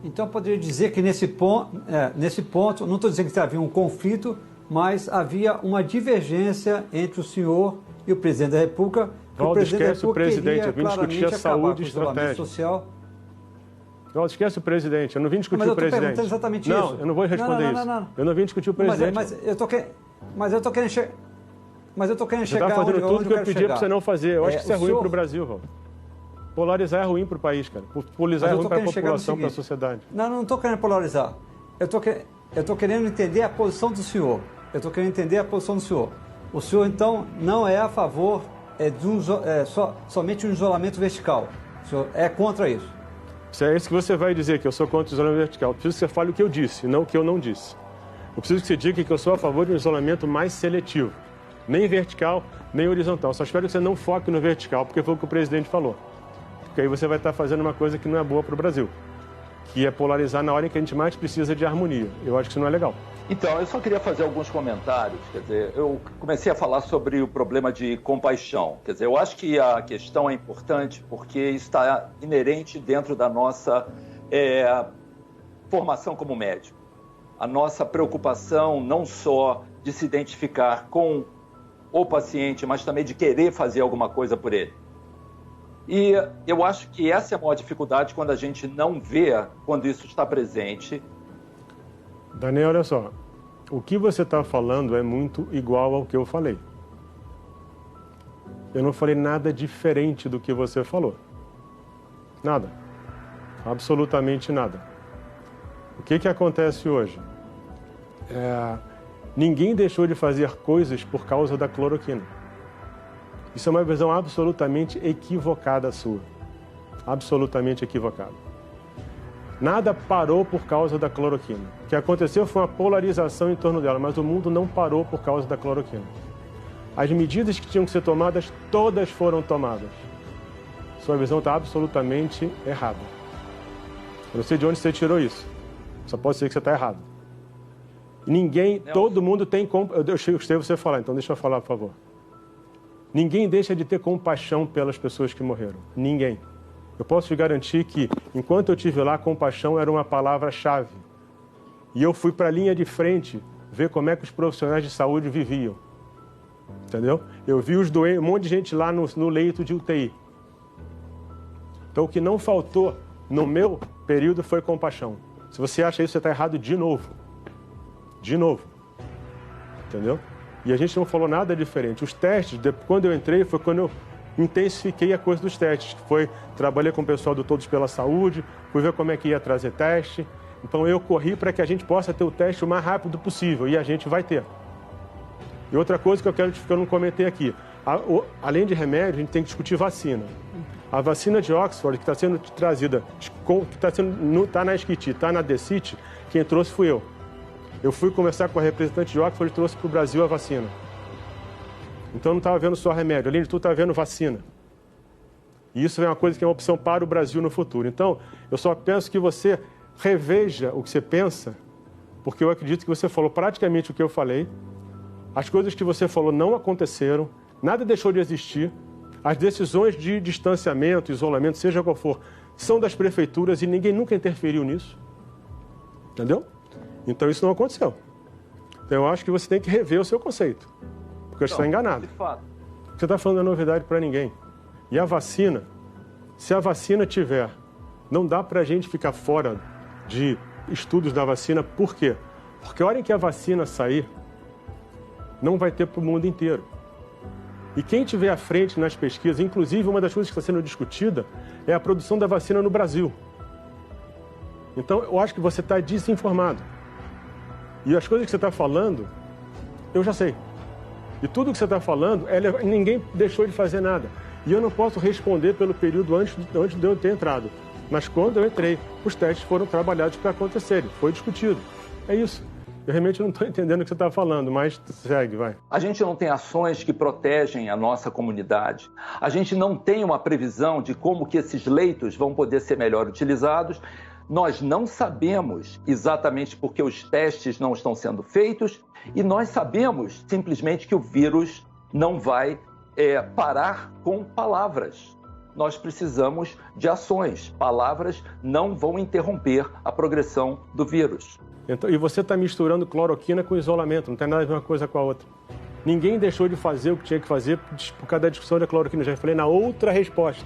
Então, eu poderia dizer que nesse ponto, não estou dizendo que havia um conflito, mas havia uma divergência entre o senhor e o presidente da República. Valdo, esquece o presidente, eu vim discutir a saúde estratégica. Social. Valdo, esquece o presidente, eu não vim discutir o presidente. Mas eu estou perguntando exatamente isso. Não, eu não vou responder isso. Não. Eu não vim discutir o presidente. Mas eu estou querendo chegar. Mas eu estou querendo chegar. Você está fazendo tudo que eu pedi para você não fazer. Eu acho que isso é ruim para o Brasil, Valdo. Polarizar é ruim para o país, cara. Polarizar é ruim para a população, para a sociedade. Não estou querendo polarizar. Eu estou querendo entender a posição do senhor. O senhor, então, não é a favor somente um isolamento vertical. O senhor é contra isso? Se é isso que você vai dizer, que eu sou contra o isolamento vertical, eu preciso que você fale o que eu disse, não o que eu não disse. Eu preciso que você diga que eu sou a favor de um isolamento mais seletivo. Nem vertical, nem horizontal. Só espero que você não foque no vertical, porque foi o que o presidente falou. Porque aí você vai estar fazendo uma coisa que não é boa para o Brasil, que é polarizar na hora em que a gente mais precisa de harmonia. Eu acho que isso não é legal. Então, eu só queria fazer alguns comentários. Quer dizer, eu comecei a falar sobre o problema de compaixão. Quer dizer, eu acho que a questão é importante porque está inerente dentro da nossa formação como médico. A nossa preocupação não só de se identificar com o paciente, mas também de querer fazer alguma coisa por ele. E eu acho que essa é a maior dificuldade quando a gente não vê quando isso está presente. Daniel, olha só. O que você está falando é muito igual ao que eu falei. Eu não falei nada diferente do que você falou. Nada. Absolutamente nada. O que acontece hoje? Ninguém deixou de fazer coisas por causa da cloroquina. Isso é uma visão absolutamente equivocada sua. Absolutamente equivocada. Nada parou por causa da cloroquina. O que aconteceu foi uma polarização em torno dela, mas o mundo não parou por causa da cloroquina. As medidas que tinham que ser tomadas, todas foram tomadas. Sua visão está absolutamente errada. Eu não sei de onde você tirou isso. Só pode ser que você está errado. Ninguém, todo mundo tem... Eu escutei você falar, então deixa eu falar, por favor. Ninguém deixa de ter compaixão pelas pessoas que morreram. Ninguém. Eu posso te garantir que, enquanto eu estive lá, compaixão era uma palavra-chave. E eu fui para a linha de frente ver como é que os profissionais de saúde viviam. Entendeu? Eu vi os doentes, um monte de gente lá no leito de UTI. Então, o que não faltou no meu período foi compaixão. Se você acha isso, você está errado de novo. De novo. Entendeu? E a gente não falou nada diferente. Os testes, quando eu entrei, foi quando eu intensifiquei a coisa dos testes. Trabalhei com o pessoal do Todos pela Saúde, fui ver como é que ia trazer teste. Então eu corri para que a gente possa ter o teste o mais rápido possível, e a gente vai ter. E outra coisa que eu não comentei aqui, além de remédio, a gente tem que discutir vacina. A vacina de Oxford, que está sendo trazida, que está na Esquiti, está na Decit, quem trouxe fui eu. Eu fui conversar com a representante de Oxford e trouxe para o Brasil a vacina. Então não estava vendo só remédio, além de tudo estava vendo vacina. E isso é uma coisa que é uma opção para o Brasil no futuro. Então, eu só penso que você reveja o que você pensa, porque eu acredito que você falou praticamente o que eu falei. As coisas que você falou não aconteceram, nada deixou de existir. As decisões de distanciamento, isolamento, seja qual for, são das prefeituras e ninguém nunca interferiu nisso. Entendeu? Então isso não aconteceu. Então eu acho que você tem que rever o seu conceito, porque você está enganado. Você está falando a novidade para ninguém. E a vacina, se a vacina tiver, não dá para a gente ficar fora de estudos da vacina. Por quê? Porque a hora em que a vacina sair, não vai ter para o mundo inteiro. E quem estiver à frente nas pesquisas, inclusive uma das coisas que está sendo discutida é a produção da vacina no Brasil. Então eu acho que você está desinformado. E as coisas que você está falando, eu já sei. E tudo que você está falando, ninguém deixou de fazer nada. E eu não posso responder pelo período antes de eu ter entrado. Mas quando eu entrei, os testes foram trabalhados para acontecerem. Foi discutido. É isso. Eu realmente não estou entendendo o que você está falando, mas segue, vai. A gente não tem ações que protegem a nossa comunidade. A gente não tem uma previsão de como que esses leitos vão poder ser melhor utilizados. Nós não sabemos exatamente porque os testes não estão sendo feitos e nós sabemos simplesmente que o vírus não vai parar com palavras. nós precisamos de ações. Palavras não vão interromper a progressão do vírus. Então, e você está misturando cloroquina com isolamento, não tem nada a ver uma coisa com a outra. Ninguém deixou de fazer o que tinha que fazer por causa da discussão da cloroquina. Já falei na outra resposta.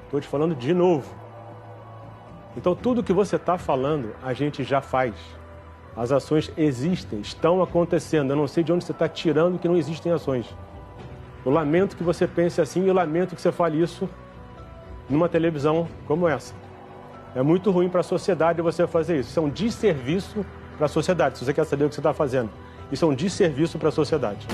Estou te falando de novo. Então, tudo que você está falando, a gente já faz. As ações existem, estão acontecendo. Eu não sei de onde você está tirando que não existem ações. Eu lamento que você pense assim e eu lamento que você fale isso numa televisão como essa. É muito ruim para a sociedade você fazer isso. Isso é um desserviço para a sociedade, se você quer saber o que você está fazendo. Isso é um desserviço para a sociedade.